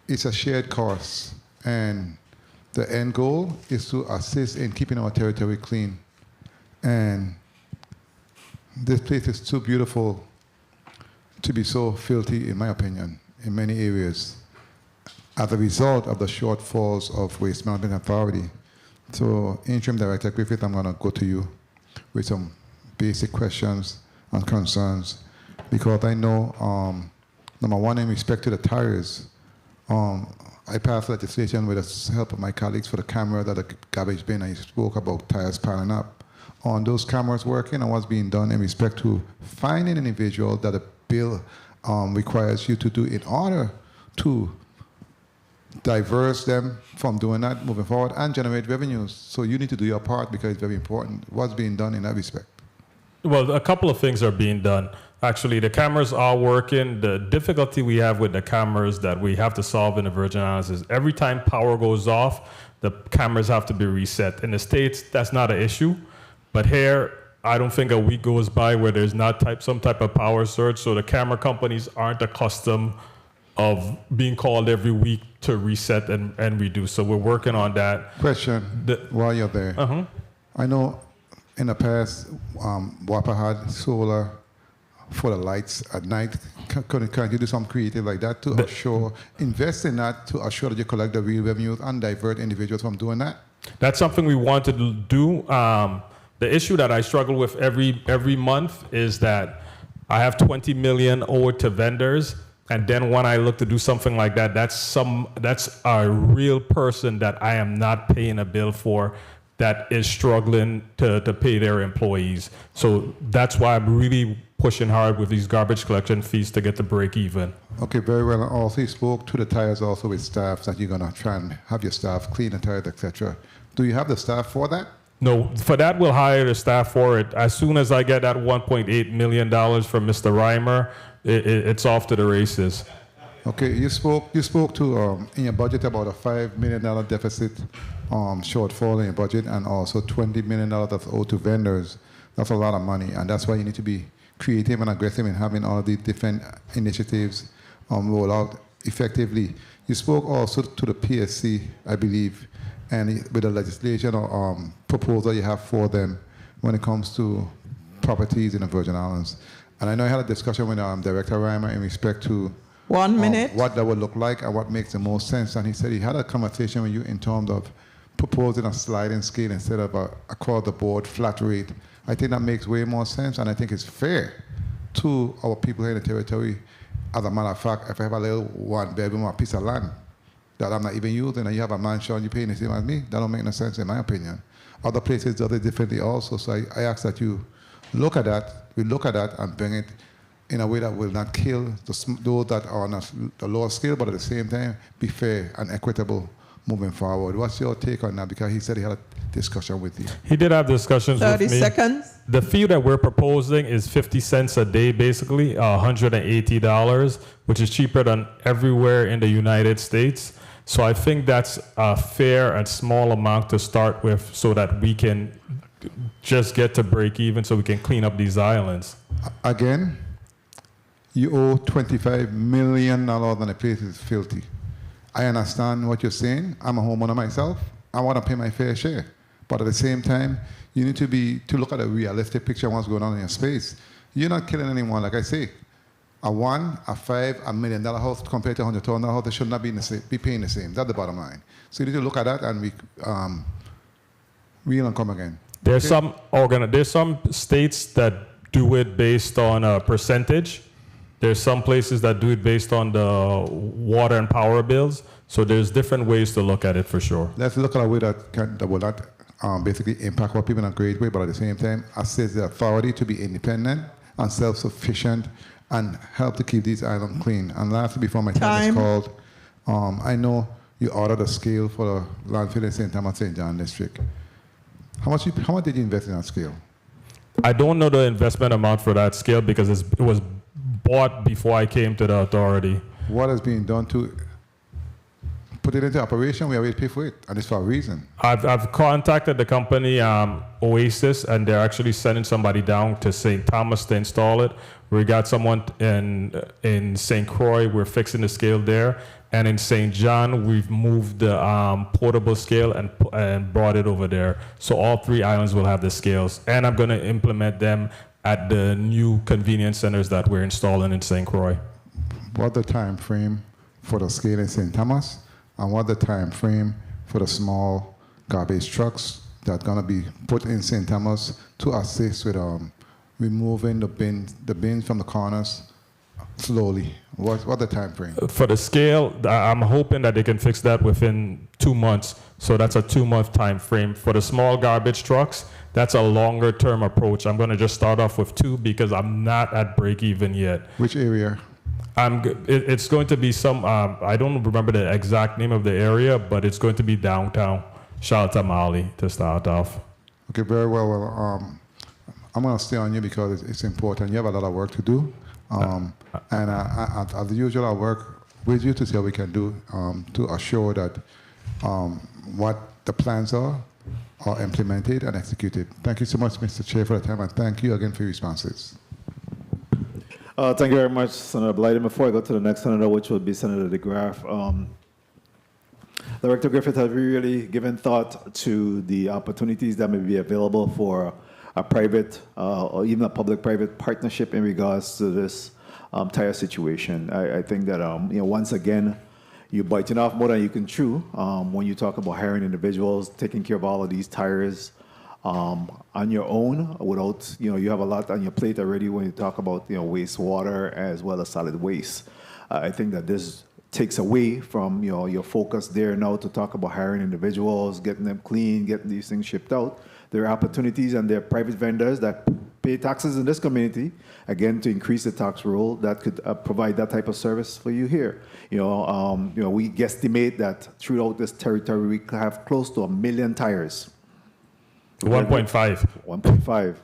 it's a shared cost, and the end goal is to assist in keeping our territory clean. And this place is too beautiful to be so filthy, in my opinion, in many areas, as a result of the shortfalls of Waste Management Authority. So, Interim Director Griffith, I'm going to go to you with some basic questions and concerns, because I know, number one, in respect to the tires, I passed legislation with the help of my colleagues for the camera that the garbage bin. I spoke about tires piling up. On those cameras working and what's being done in respect to finding an individual that a bill requires you to do in order to diverse them from doing that moving forward and generate revenues. So you need to do your part because it's very important. What's being done in that respect? Well, a couple of things are being done. Actually, the cameras are working. The difficulty we have with the cameras that we have to solve in the Virgin Islands is every time power goes off, the cameras have to be reset. In the States, that's not an issue. But here, I don't think a week goes by where there's not some type of power surge. So the camera companies aren't accustomed of being called every week to reset and redo. So we're working on that. Question, while you're there. I know in the past, WAPA had solar for the lights at night. Can you do something creative like that to assure, invest in that to assure that you collect the real revenues and divert individuals from doing that? That's something we wanted to do. The issue that I struggle with every month is that I have 20 million owed to vendors. And then when I look to do something like that, that's a real person that I am not paying a bill for that is struggling to pay their employees. So that's why I'm really pushing hard with these garbage collection fees to get to break even. Okay, very well. And also you spoke to the tires also with staff that you're gonna try and have your staff clean the tires, etc. Do you have the staff for that? No, for that we'll hire the staff for it. As soon as I get that $1.8 million from Mr. Reimer, it's off to the races. Okay, you spoke to in your budget about a $5 million deficit shortfall in your budget, and also $20 million that's owed to vendors. That's a lot of money, and that's why you need to be creative and aggressive in having all of these different initiatives roll out effectively. You spoke also to the PSC, I believe, and with the legislation or proposal you have for them when it comes to properties in the Virgin Islands. And I know I had a discussion with Director Reimer in respect to 1 minute. What that would look like and what makes the most sense. And he said he had a conversation with you in terms of proposing a sliding scale instead of a across-the-board flat rate. I think that makes way more sense, and I think it's fair to our people here in the territory. As a matter of fact, if I have a little one-bedroom or a piece of land that I'm not even using, and you have a mansion, you're paying the same as me, that don't make no sense in my opinion. Other places do it differently also, so I ask that you look at that, and bring it in a way that will not kill those that are on the lower scale, but at the same time, be fair and equitable moving forward. What's your take on that? Because he said he had a discussion with you. He did have discussions with me. 30 seconds. The fee that we're proposing is 50 cents a day, basically, $180, which is cheaper than everywhere in the United States. So I think that's a fair and small amount to start with so that we can just get to break even so we can clean up these islands. Again, you owe $25 million and the place is filthy. I understand what you're saying. I'm a homeowner myself. I want to pay my fair share. But at the same time, you need to look at a realistic picture of what's going on in your space. You're not killing anyone, like I say. A $1, a $5, $1 million house compared to a $100,000 house, they should not be paying the same. That's the bottom line. So you need to look at that and reel and come again. There's some states that do it based on a percentage. There's some places that do it based on the water and power bills. So there's different ways to look at it for sure. Let's look at a way that will not basically impact our people in a great way, but at the same time assist the authority to be independent and self-sufficient and help to keep these islands clean. And lastly, before my time is called, I know you ordered a scale for the landfill in St. Thomas St. John district. How much did you invest in that scale? I don't know the investment amount for that scale because it was bought before I came to the authority. What is being done to put it into operation, we always pay for it, and it's for a reason. I've contacted the company Oasis, and they're actually sending somebody down to St. Thomas to install it. We got someone in St. Croix. We're fixing the scale there, and in St. John, we've moved the portable scale and brought it over there. So all 3 islands will have the scales, and I'm going to implement them at the new convenience centers that we're installing in St. Croix. What the time frame for the scale in St. Thomas, and what the time frame for the small garbage trucks that are going to be put in St. Thomas to assist with removing the bins from the corners slowly? What the time frame? For the scale, I'm hoping that they can fix that within 2 months. So that's a 2-month time frame. For the small garbage trucks, that's a longer term approach. I'm going to just start off with 2 because I'm not at break even yet. Which area? It's going to be some, I don't remember the exact name of the area, but it's going to be downtown Charlotte to start off. Okay, very well. I'm going to stay on you because it's important. You have a lot of work to do. And as usual, I'll work with you to see how we can do to assure that what the plans are implemented and executed. Thank you so much, Mr. Chair, for the time, and thank you again for your responses. Thank you very much, Senator Blyden. Before I go to the next senator, which will be Senator DeGraff, Director Griffith, have you really given thought to the opportunities that may be available for a private or even a public-private partnership in regards to this tire situation? I think that once again, you're biting off more than you can chew when you talk about hiring individuals, taking care of all of these tires on your own without, you have a lot on your plate already when you talk about, wastewater as well as solid waste. I think that this takes away from, your focus there now to talk about hiring individuals, getting them clean, getting these things shipped out. There are opportunities and there are private vendors that pay taxes in this community, again, to increase the tax roll that could provide that type of service for you here. We guesstimate that throughout this territory, we have close to 1 million tires. 1.5. 1.5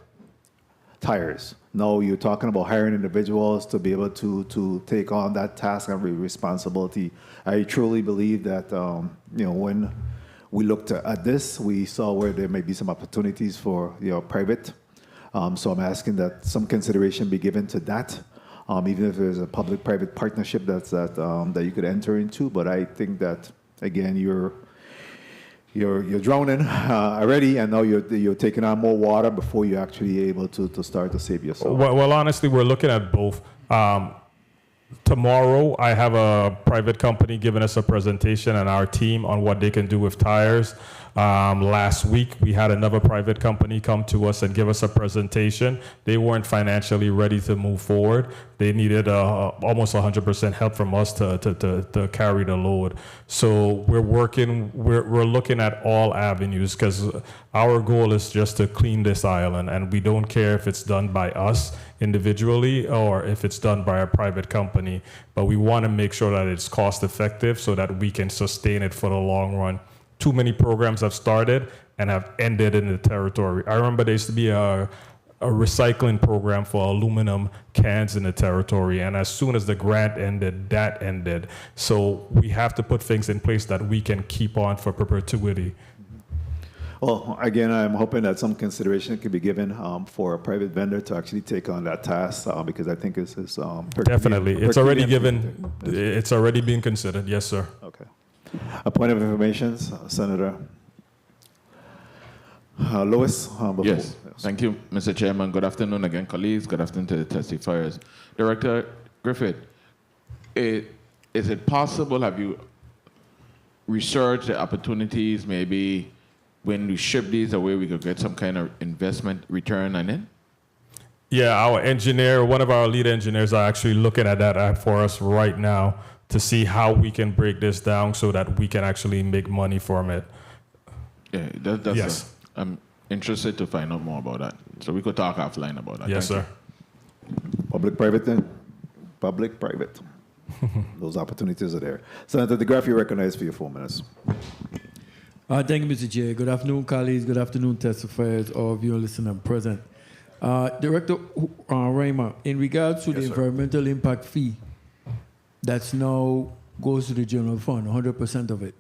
tires. Now you're talking about hiring individuals to be able to take on that task and responsibility. I truly believe that when we looked at this, we saw where there may be some opportunities for private. So I'm asking that some consideration be given to that, even if there's a public-private partnership that you could enter into. But I think that again you're drowning already, and now you're taking on more water before you're actually able to start to save yourself. Well, honestly, we're looking at both. Tomorrow, I have a private company giving us a presentation and our team on what they can do with tires. Last week, we had another private company come to us and give us a presentation. They weren't financially ready to move forward. They needed almost 100% help from us to carry the load. So we're looking at all avenues because our goal is just to clean this island, and we don't care if it's done by us individually or if it's done by a private company, but we want to make sure that it's cost effective so that we can sustain it for the long run. Too many programs have started and have ended in the territory. I remember there used to be a recycling program for aluminum cans in the territory, and as soon as the grant ended, that ended. So we have to put things in place that we can keep on for perpetuity. Well, again, I'm hoping that some consideration could be given for a private vendor to actually take on that task because I think it's definitely. It's already given. It's already being considered. Yes, sir. Okay. A point of information, Senator Lewis. Yes. Thank you, Mr. Chairman. Good afternoon again, colleagues. Good afternoon to the testifiers. Director Griffith, is it possible, have you researched the opportunities maybe when we ship these away, we could get some kind of investment return on it? Yeah, our engineer, one of our lead engineers are actually looking at that for us right now to see how we can break this down so that we can actually make money from it. Yeah, that's yes. I'm interested to find out more about that. So we could talk offline about that. Yes, sir. Public-private then? Public-private. Those opportunities are there. Senator DeGraff, you're recognized for your 4 minutes. Thank you, Mr. Chair. Good afternoon, colleagues. Good afternoon, testifiers, all of you listening and present. Director Reimer, in regards to the environmental impact fee that's now goes to the general fund, 100% of it.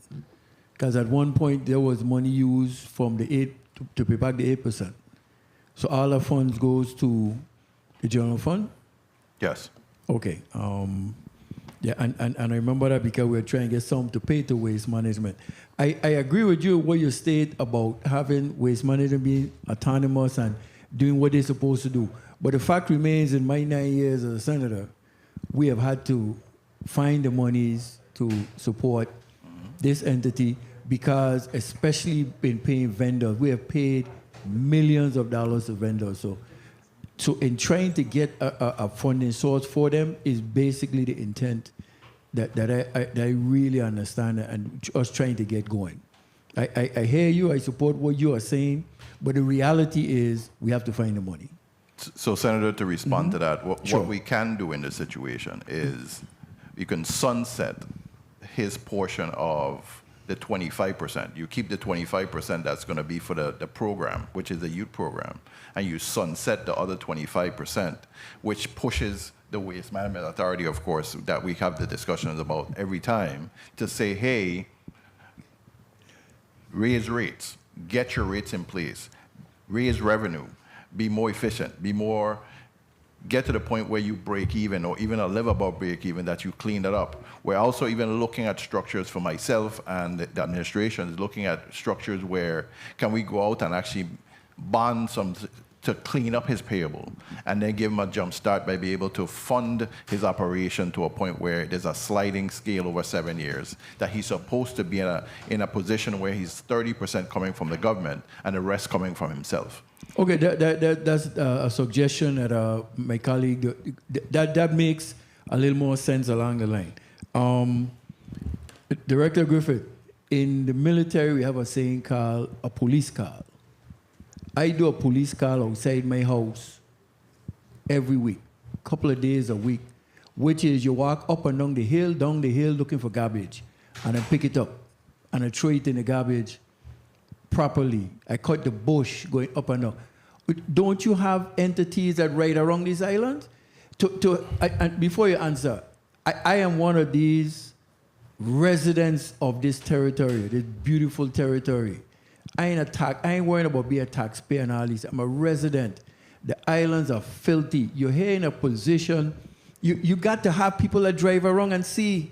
Because at one point there was money used from the 8 to pay back the 8%. So all the funds goes to the general fund? Yes. Okay. Yeah, and I remember that because we were trying to get some to pay to waste management. I agree with you what you state about having waste management being autonomous and doing what they're supposed to do. But the fact remains, in my 9 years as a senator, we have had to find the monies to support this entity because, especially in paying vendors, we have paid millions of dollars to vendors. So in trying to get a funding source for them is basically the intent that I really understand and us trying to get going. I hear you, I support what you are saying, but the reality is we have to find the money. So, Senator, to respond to that, Sure. what we can do in this situation is you can sunset his portion of the 25%. You keep the 25% that's going to be for the program, which is the youth program, and you sunset the other 25%, which pushes the Waste Management Authority, of course, that we have the discussions about every time, to say, hey, raise rates, get your rates in place, raise revenue, be more efficient, get to the point where you break even or even a little above break even, that you clean that up. We're also even looking at structures for myself and the administration is looking at structures where can we go out and actually bond some to clean up his payable and then give him a jump start by being able to fund his operation to a point where there's a sliding scale over 7 years, that he's supposed to be in a position where he's 30% coming from the government and the rest coming from himself. Okay, that's a suggestion that my colleague, that makes a little more sense along the line. Director Griffith, in the military we have a saying called a police call. I do a police call outside my house every week, couple of days a week, which is you walk up and down the hill looking for garbage, and I pick it up, and I throw it in the garbage properly. I cut the bush going up and down. Don't you have entities that ride around these islands? And before you answer, I am one of these residents of this territory, this beautiful territory. I ain't worrying about being a taxpayer and all this. I'm a resident. The islands are filthy. You're here in a position, you got to have people that drive around and see.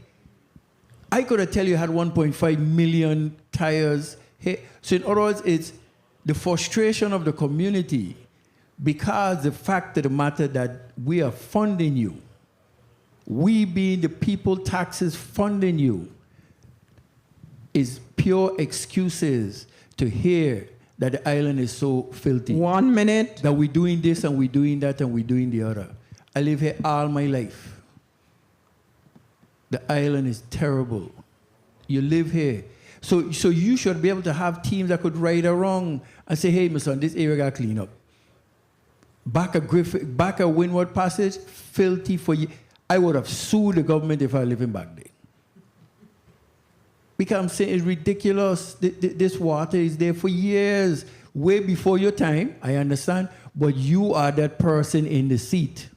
I could have tell you had 1.5 million tires here. So in other words, it's the frustration of the community because the fact of the matter that we are funding you, we being the people, taxes funding you, is pure excuses to hear that the island is so filthy. 1 minute. That we're doing this and we're doing that and we're doing the other. I live here all my life. The island is terrible. You live here. So you should be able to have teams that could ride around and say, hey, my son, this area got cleaned up. Back at Windward Passage, filthy for you. I would have sued the government if I was living back there. Because I'm saying it's ridiculous. This water is there for years, way before your time, I understand, but you are that person in the seat.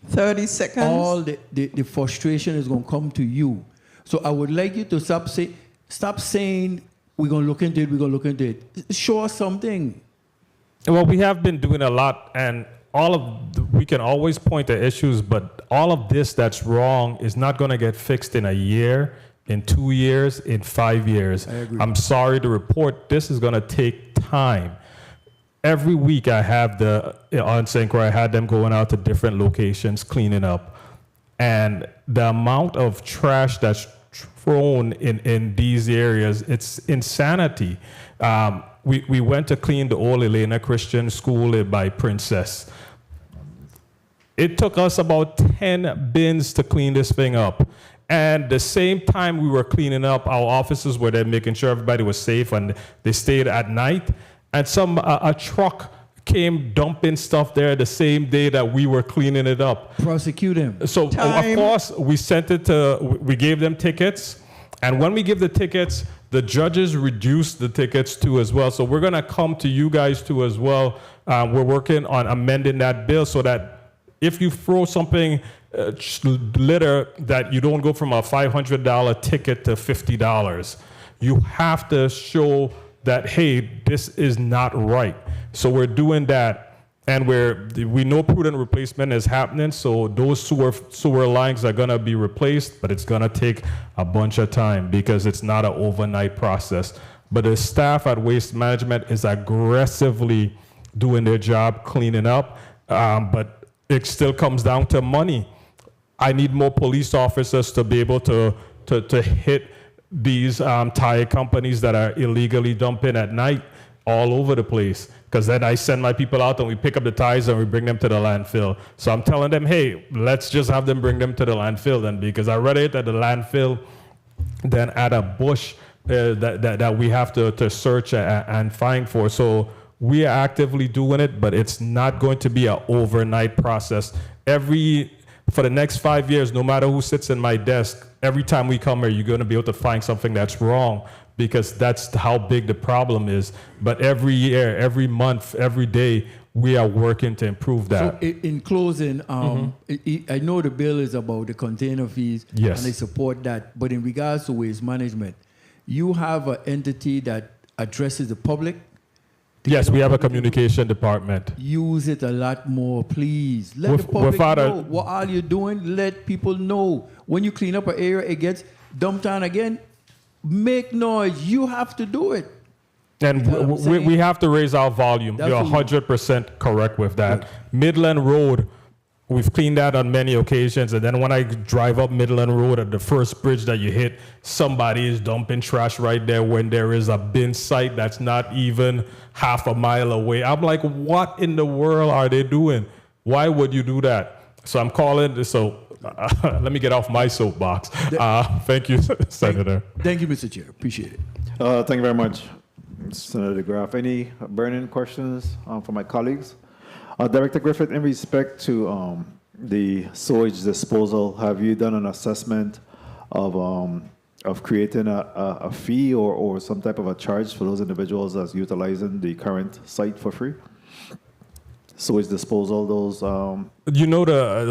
30 seconds. All the frustration is going to come to you. So I would like you to stop saying, we're going to look into it. Show us something. Well, we have been doing a lot, and we can always point to issues, but all of this that's wrong is not going to get fixed in a year, in 2 years, in 5 years. I agree. I'm sorry to report, this is going to take time. Every week I have on St. Croix, I had them going out to different locations, cleaning up. And the amount of trash that's thrown in these areas, it's insanity. We went to clean the old Elena Christian School by Princess. It took us about 10 bins to clean this thing up. And the same time we were cleaning up, our officers were there making sure everybody was safe, and they stayed at night. And a truck came dumping stuff there the same day that we were cleaning it up. Prosecute him. So of course we gave them tickets, and when we give the tickets, the judges reduce the tickets too as well. So we're gonna come to you guys too as well. We're working on amending that bill so that if you throw something litter that you don't go from a $500 ticket to $50. You have to show that, hey, this is not right. So we're doing that. And we know prudent replacement is happening, so those sewer lines are gonna be replaced, but it's gonna take a bunch of time because it's not an overnight process. But the staff at Waste Management is aggressively doing their job, cleaning up, but it still comes down to money. I need more police officers to be able to hit these tire companies that are illegally dumping at night all over the place. Because then I send my people out and we pick up the tires and we bring them to the landfill. So I'm telling them, hey, let's just have them bring them to the landfill then, because I'd rather it at the landfill than at a bush that we have to search and find for. So we are actively doing it, but it's not going to be an overnight process. For the next 5 years, no matter who sits in my desk, every time we come here, you're going to be able to find something that's wrong, because that's how big the problem is. But every year, every month, every day, we are working to improve that. So in closing, I know the bill is about the container fees, Yes. and they support that. But in regards to waste management, you have an entity that addresses the public. Yes, we have a communication department. Use it a lot more, please. Let the public know what all you're doing. Let people know. When you clean up an area, it gets dumped on again. Make noise. You have to do it. And we have to raise our volume. That's You're 100% correct with that. Midland Road, we've cleaned that on many occasions. And then when I drive up Midland Road at the first bridge that you hit, somebody is dumping trash right there when there is a bin site that's not even half a mile away. I'm like, what in the world are they doing? Why would you do that? So I'm calling. So let me get off my soapbox. Thank you, Senator. Thank you, Mr. Chair. Appreciate it. Thank you very much, Senator DeGraff. Any burning questions for my colleagues? Director Griffith, in respect to the sewage disposal, have you done an assessment of creating a fee or some type of a charge for those individuals that's utilizing the current site for free? Sewage disposal, those... You know,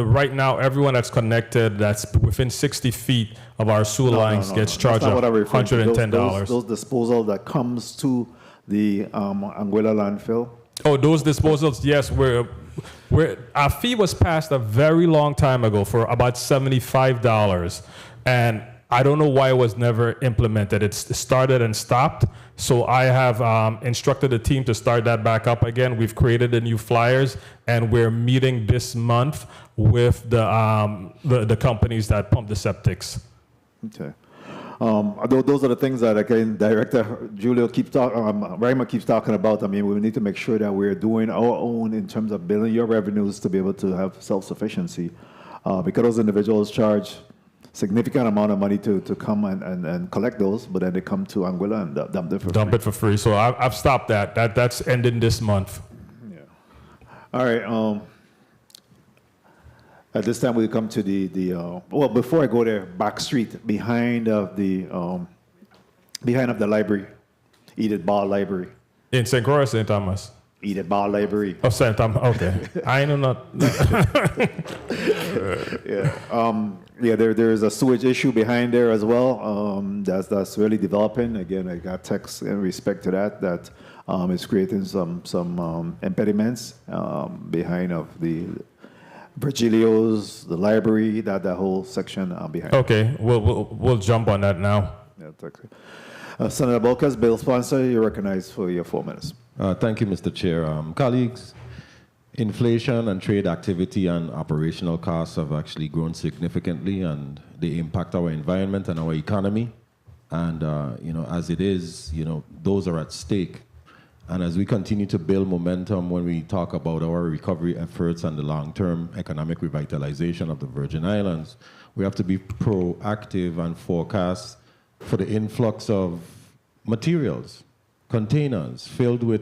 right now, everyone that's connected, that's within 60 feet of our sewer lines gets charged $110. Those disposal that comes to the Anguilla landfill? Oh, those disposals, yes. Our fee was passed a very long time ago for about $75. And I don't know why it was never implemented. It started and stopped. So I have instructed the team to start that back up again. We've created the new flyers, and we're meeting this month with the companies that pump the septics. Okay. Those are the things that, again, Director Julio Rayma keeps talking about. I mean, we need to make sure that we're doing our own in terms of building your revenues to be able to have self-sufficiency. Because those individuals charge significant amount of money to come and collect those, but then they come to Anguilla and dump it for free. Dump it for free. So I've stopped that. That's ending this month. Yeah. All right. At this time, we come to well, before I go there, back street, behind of the library, Edith Ball Library. In St. Croix or St. Thomas? Edith Ball Library. Oh, St. Thomas, okay. I know not. Yeah. There is a sewage issue behind there as well. That's really developing. Again, I got texts in respect to that is creating some impediments behind of the Virgilio's, the library, that whole section behind. Okay, we'll jump on that now. Yeah, thank you. Senator Bolkes, bill sponsor, you're recognized for your 4 minutes. Thank you, Mr. Chair. Colleagues, inflation and trade activity and operational costs have actually grown significantly, and they impact our environment and our economy. And as it is, those are at stake. And as we continue to build momentum when we talk about our recovery efforts and the long-term economic revitalization of the Virgin Islands, we have to be proactive and forecast for the influx of materials, containers filled with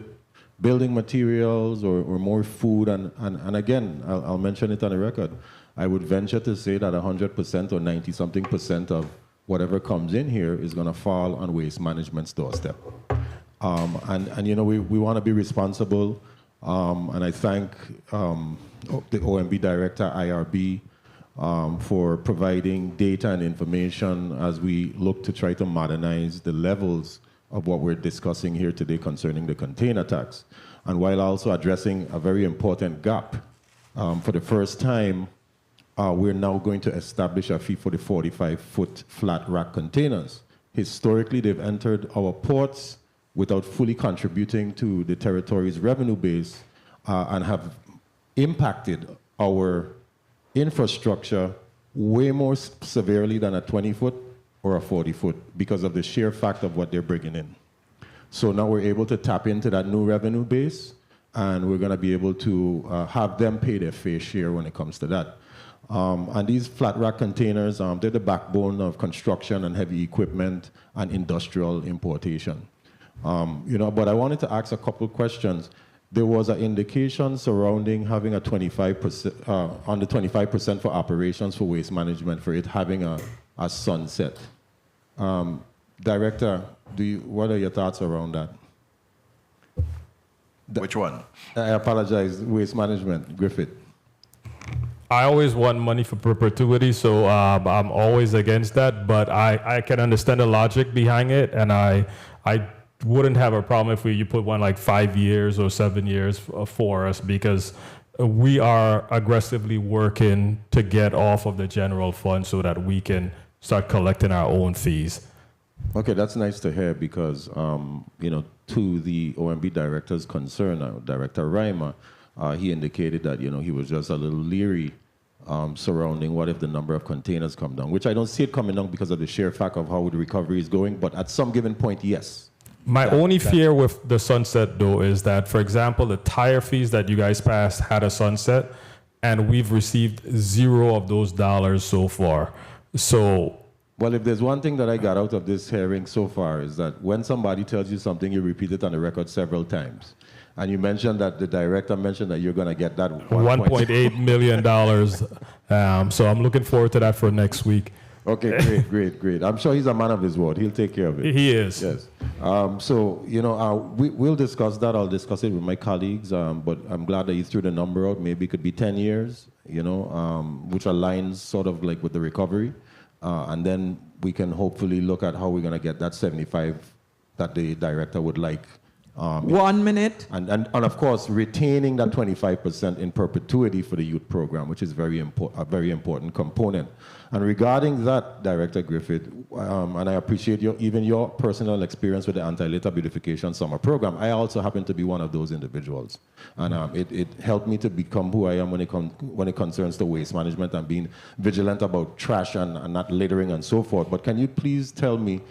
building materials or more food. And again, I'll mention it on the record. I would venture to say that 100% or 90-something% of whatever comes in here is going to fall on waste management's doorstep. We want to be responsible, and I thank the OMB director, IRB, for providing data and information as we look to try to modernize the levels of what we're discussing here today concerning the container tax. And while also addressing a very important gap, for the first time, we're now going to establish a fee for the 45-foot flat rack containers. Historically, they've entered our ports without fully contributing to the territory's revenue base and have impacted our infrastructure way more severely than a 20-foot or a 40-foot because of the sheer fact of what they're bringing in. So now we're able to tap into that new revenue base, and we're going to be able to have them pay their fair share when it comes to that. And these flat rack containers, they're the backbone of construction and heavy equipment and industrial importation. But I wanted to ask a couple questions. There was an indication surrounding having a 25%, on the 25% for operations for waste management, for it having a sunset. Director, what are your thoughts around that? Which one? I apologize, waste management, Griffith. I always want money for perpetuity, so I'm always against that, but I can understand the logic behind it, and I wouldn't have a problem if you put one like 5 years or 7 years for us, because we are aggressively working to get off of the general fund so that we can start collecting our own fees. Okay, that's nice to hear because, to the OMB director's concern, Director Reimer, he indicated that, he was just a little leery surrounding what if the number of containers come down, which I don't see it coming down because of the sheer fact of how the recovery is going, but at some given point, yes. My only fear with the sunset, though, is that, for example, the tire fees that you guys passed had a sunset, and we've received zero of those dollars so far. So, well, if there's one thing that I got out of this hearing so far is that when somebody tells you something, you repeat it on the record several times. And you mentioned that the director mentioned that you're going to get that $1.8 million. So I'm looking forward to that for next week. Okay, great. I'm sure he's a man of his word. He'll take care of it. He is. Yes. We'll discuss that. I'll discuss it with my colleagues. But I'm glad that you threw the number out. Maybe it could be 10 years, which aligns sort of like with the recovery. And then we can hopefully look at how we're going to get that 75 that the director would like. 1 minute. And of course, retaining that 25% in perpetuity for the youth program, which is a very important component. And regarding that, Director Griffith, and I appreciate even your personal experience with the Anti-Litter Beautification Summer Program, I also happen to be one of those individuals. And it helped me to become who I am when it concerns to waste management and being vigilant about trash and not littering and so forth. But can you please tell me,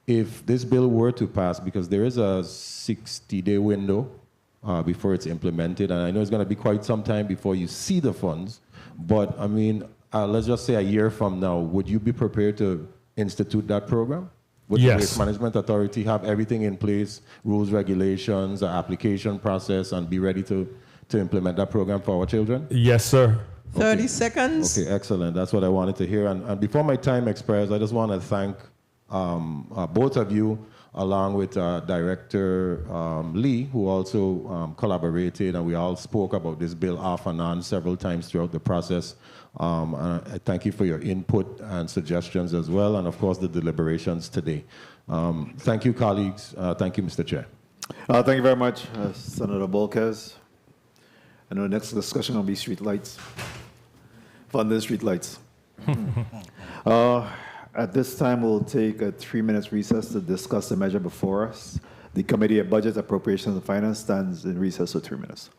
if this bill were to pass, because there is a 60-day window before it's implemented, and I know it's going to be quite some time before you see the funds, but I mean, let's just say a year from now, would you be prepared to institute that program? Would the Waste Management Authority have everything in place, rules, regulations, application process, and be ready to implement that program for our children? Yes, sir. 30 seconds. Okay, excellent. That's what I wanted to hear. And before my time expires, I just want to thank both of you, along with Director Lee, who also collaborated, and we all spoke about this bill off and on several times throughout the process. I thank you for your input and suggestions as well, and of course the deliberations today. Thank you, colleagues. Thank you, Mr. Chair. Thank you very much, Senator Bolkes. And the next discussion will be street lights. Funded street lights. At this time, we'll take a 3-minute recess to discuss the measure before us. The Committee of Budget, Appropriations, and Finance stands in recess for 3 minutes.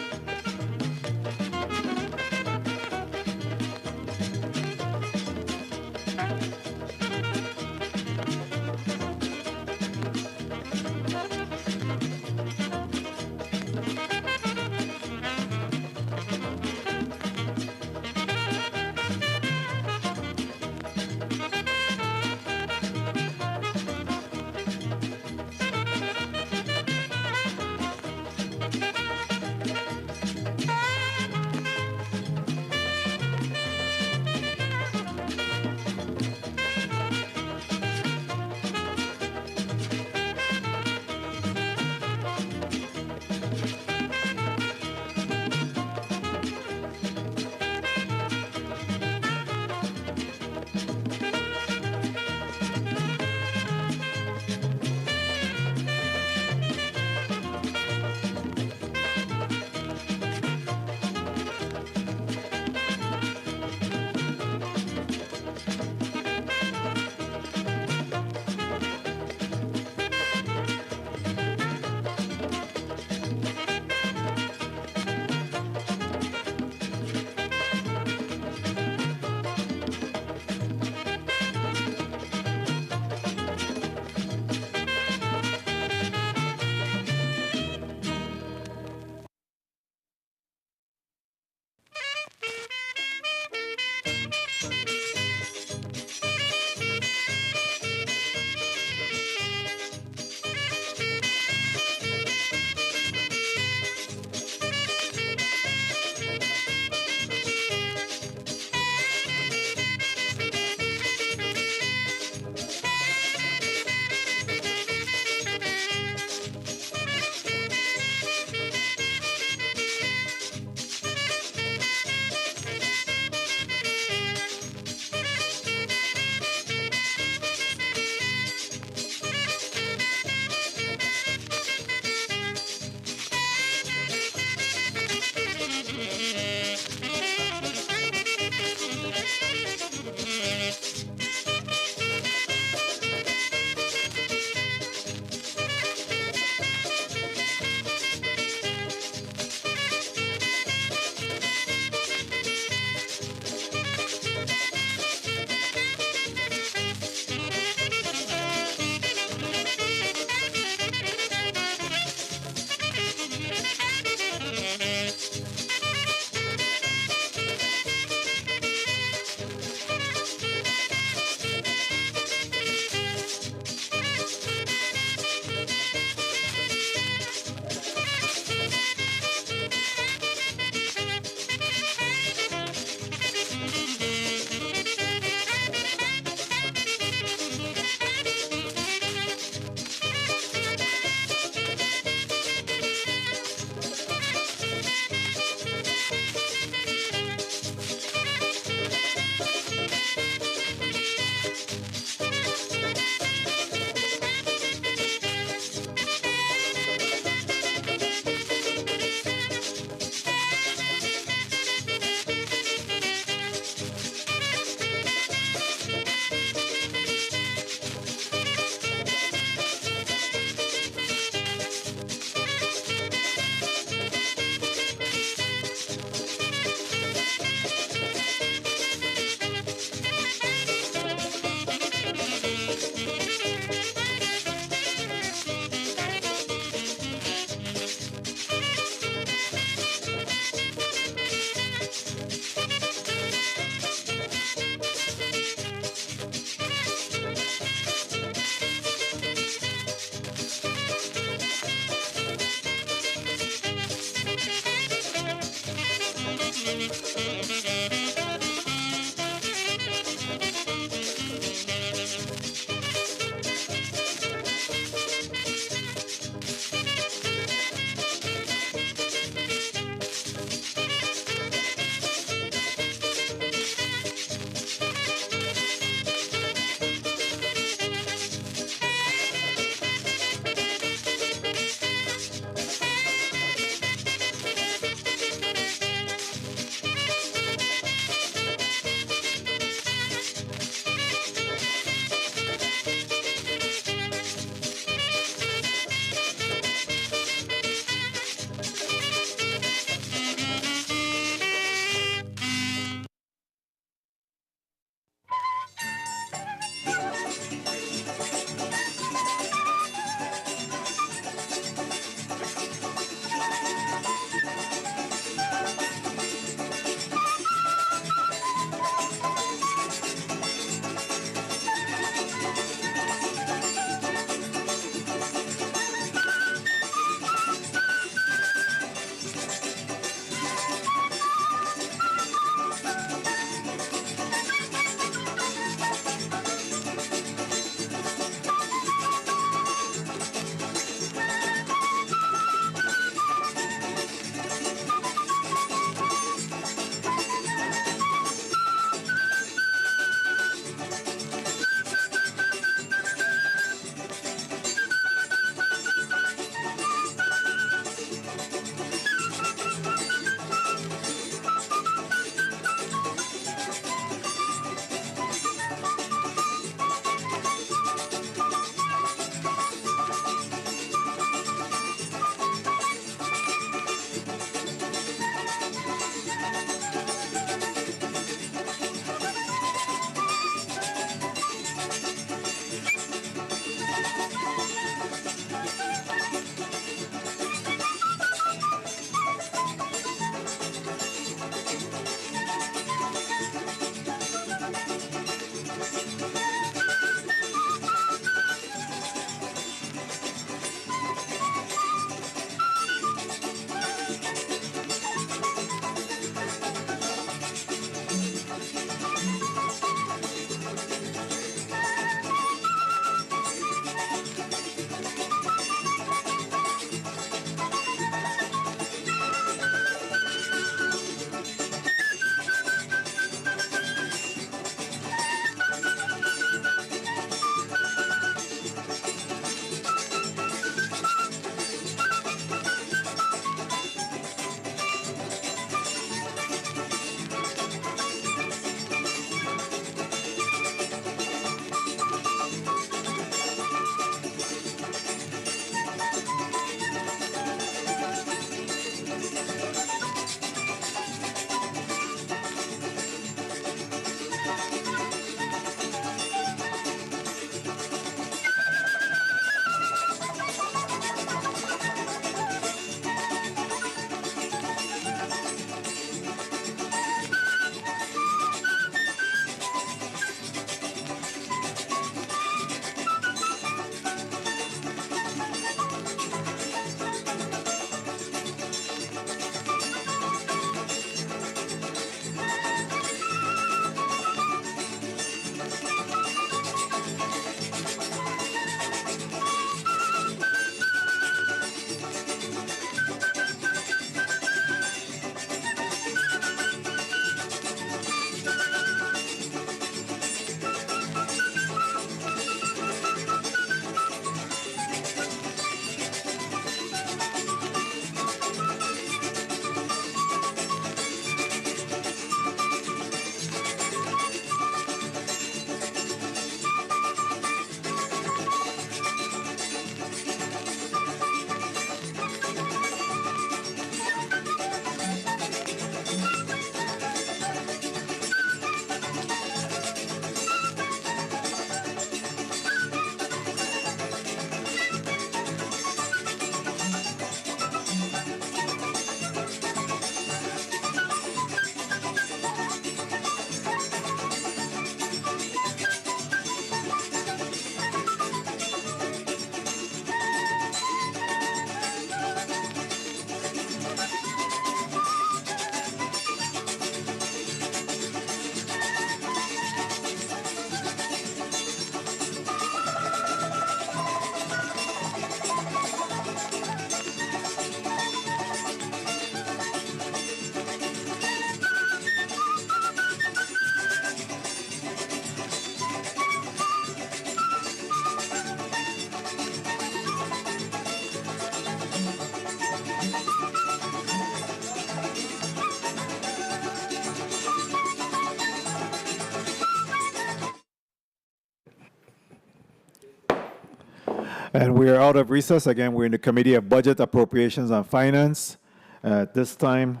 And we are out of recess. Again, we're in the Committee of Budget, Appropriations, and Finance. At this time,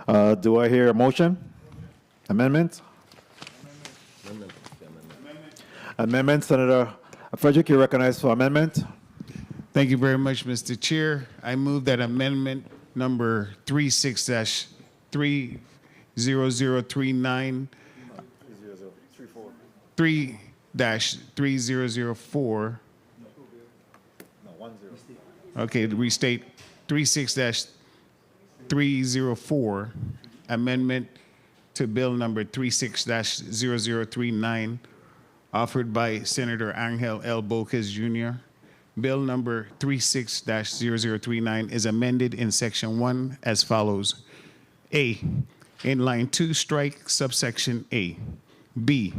do I hear a motion? Amendment? Amendment. Senator Frederick, you recognize for amendment. Thank you very much, Mr. Chair. I move that amendment number 36-30039 3-3004. Okay, restate 36-304, amendment to bill number 36-0039, offered by Senator Angel L. Bocas Jr. Bill number 36-0039 is amended in section 1 as follows. A, in line 2, strike subsection A. B,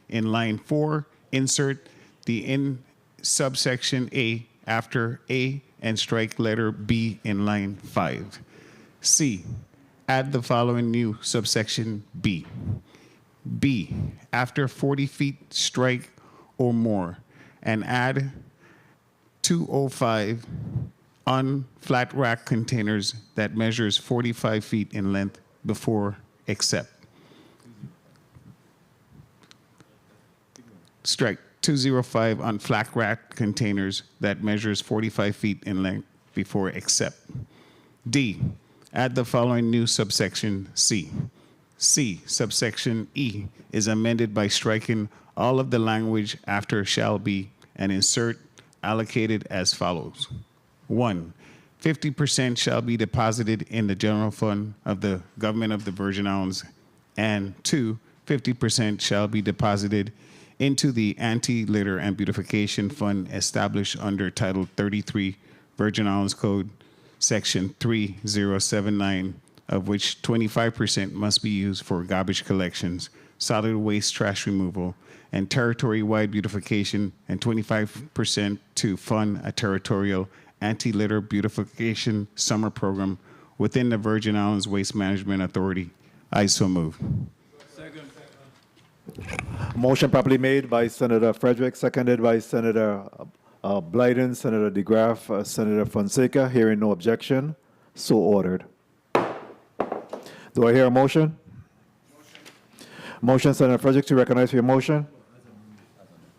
in line 4, insert the in subsection A after A and strike letter B in line 5. C, add the following new subsection B. B, after 40 feet, strike or more, and add 205 on flat rack containers that measures 45 feet in length before except. Strike 205 on flat rack containers that measures 45 feet in length before except. D, add the following new subsection C. C, subsection E, is amended by striking all of the language after shall be and insert allocated as follows. 1, 50% shall be deposited in the general fund of the government of the Virgin Islands, and 2, 50% shall be deposited into the Anti-Litter and Beautification Fund established under Title 33 Virgin Islands Code, Section 3079, of which 25% must be used for garbage collections, solid waste trash removal, and territory-wide beautification, and 25% to fund a territorial anti-litter beautification summer program within the Virgin Islands Waste Management Authority. I so move. Motion properly made by Senator Frederick, seconded by Senator Blyden, Senator DeGraff, Senator Fonseca. Hearing no objection, so ordered. Do I hear a motion? Motion, Senator Frederick, to recognize for your motion.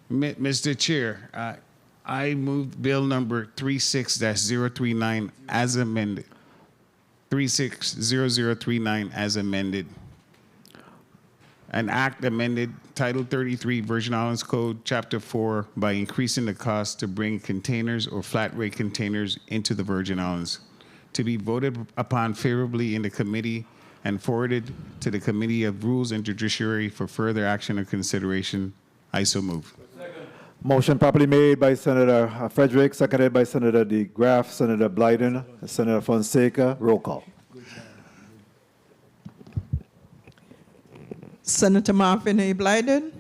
Mr. Chair, I move bill number 36-039 as amended. 36-0039 as amended. An act amended Title 33 Virgin Islands Code, Chapter 4, by increasing the cost to bring containers or flat rate containers into the Virgin Islands, to be voted upon favorably in the committee and forwarded to the Committee of Rules and Judiciary for further action or consideration. I so move. Motion properly made by Senator Frederick, seconded by Senator DeGraff, Senator Blyden, Senator Fonseca. Roll call. Senator Marvin A. Blyden.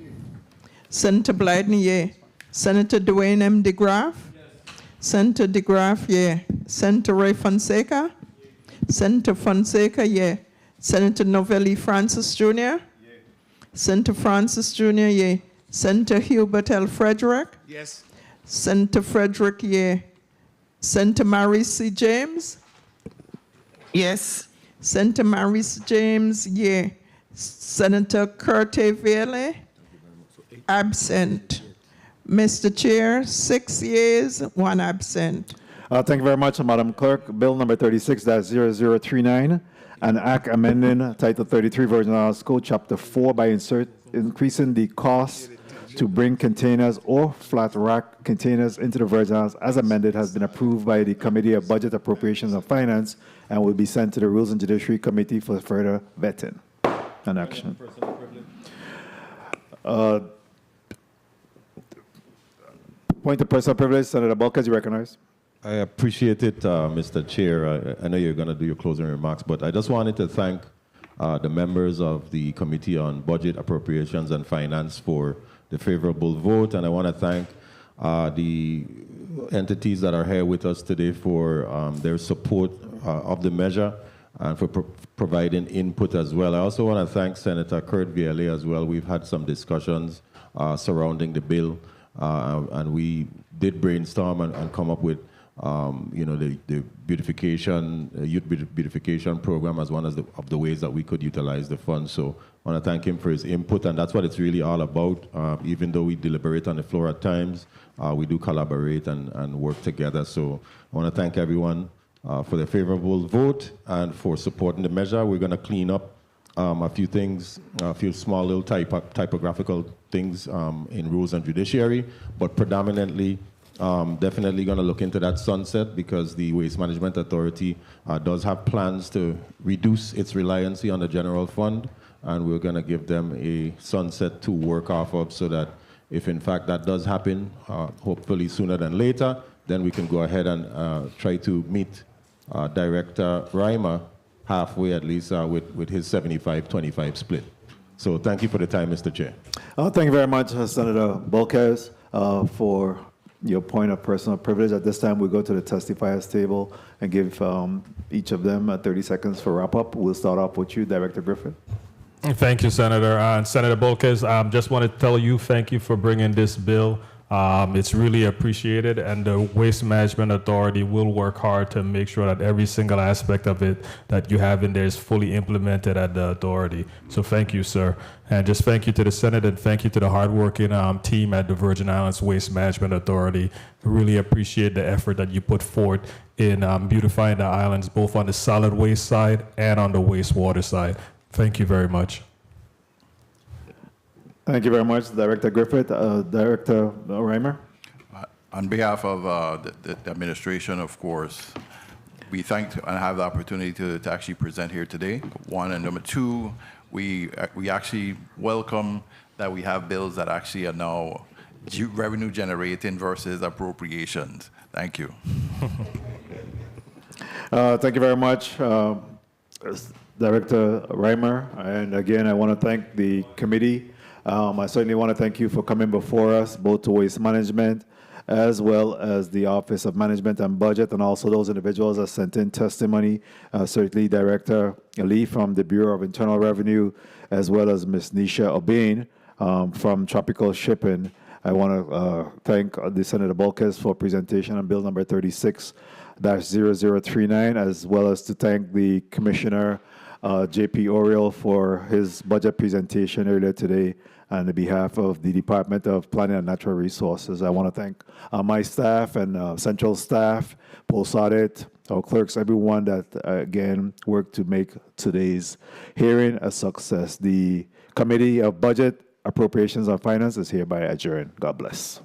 Senator Blyden, yea. Senator Dwayne M. DeGraff. Senator DeGraff, yea. Senator Ray Fonseca. Senator Fonseca, yea. Senator Novelli Francis Jr. Senator Francis Jr., yea. Senator Hubert L. Frederick. Yes. Senator Frederick, yea. Senator Maurice C. James. Yes. Senator Maurice James, yea. Senator Curte Vele, absent. Mr. Chair, 6 yeas, 1 absent. Thank you very much, Madam Clerk. Bill number 36-0039, an act amending Title 33 Virgin Islands Code, Chapter 4 by increasing the cost to bring containers or flat rack containers into the Virgin Islands as amended has been approved by the Committee of Budget, Appropriations, and Finance and will be sent to the Rules and Judiciary Committee for further vetting and action. Point of personal privilege, Senator Bocas, you recognize. I appreciate it, Mr. Chair. I know you're going to do your closing remarks, but I just wanted to thank the members of the Committee on Budget, Appropriations, and Finance for the favorable vote, and I want to thank the entities that are here with us today for their support of the measure and for providing input as well. I also want to thank Senator Kurt Vielle as well. We've had some discussions surrounding the bill and we did brainstorm and come up with the beautification, youth beautification program as one of the ways that we could utilize the funds. So I want to thank him for his input, and that's what it's really all about. Even though we deliberate on the floor at times, we do collaborate and work together. So I want to thank everyone for the favorable vote and for supporting the measure. We're going to clean up a few things, a few small little typographical things in rules and judiciary, but predominantly definitely going to look into that sunset, because the Waste Management Authority does have plans to reduce its reliance on the general fund, and we're going to give them a sunset to work off of, so that if in fact that does happen, hopefully sooner than later, then we can go ahead and try to meet Director Reimer halfway, at least with his 75-25 split. So thank you for the time, Mr. Chair. Thank you very much, Senator Bolquez, for your point of personal privilege. At this time, we go to the testifiers table and give each of them 30 seconds for wrap-up. We'll start off with you, Director Griffith. Thank you, Senator. And Senator Bolquez, just want to tell you thank you for bringing this bill. It's really appreciated, and the Waste Management Authority will work hard to make sure that every single aspect of it that you have in there is fully implemented at the authority. So thank you, sir. And just thank you to the Senate, and thank you to the hardworking team at the Virgin Islands Waste Management Authority. I really appreciate the effort that you put forth in beautifying the islands, both on the solid waste side and on the wastewater side. Thank you very much. Thank you very much, Director Griffith. Director Reimer? On behalf of the administration, of course, we thank and have the opportunity to actually present here today, one. And number two, we actually welcome that we have bills that actually are now revenue generating versus appropriations. Thank you. Thank you very much, Director Reimer. And again, I want to thank the committee. I certainly want to thank you for coming before us, both to Waste Management as well as the Office of Management and Budget, and also those individuals that sent in testimony, certainly Director Lee from the Bureau of Internal Revenue, as well as Ms. Nisha O'Bain from Tropical Shipping. I want to thank the Senator Bolquez for presentation on Bill number 36-0039, as well as to thank the Commissioner J.P. Oriel for his budget presentation earlier today on the behalf of the Department of Planning and Natural Resources. I want to thank my staff and central staff, post audit, our clerks, everyone that, again, worked to make today's hearing a success. The Committee of Budget, Appropriations, and Finance is hereby adjourned. God bless.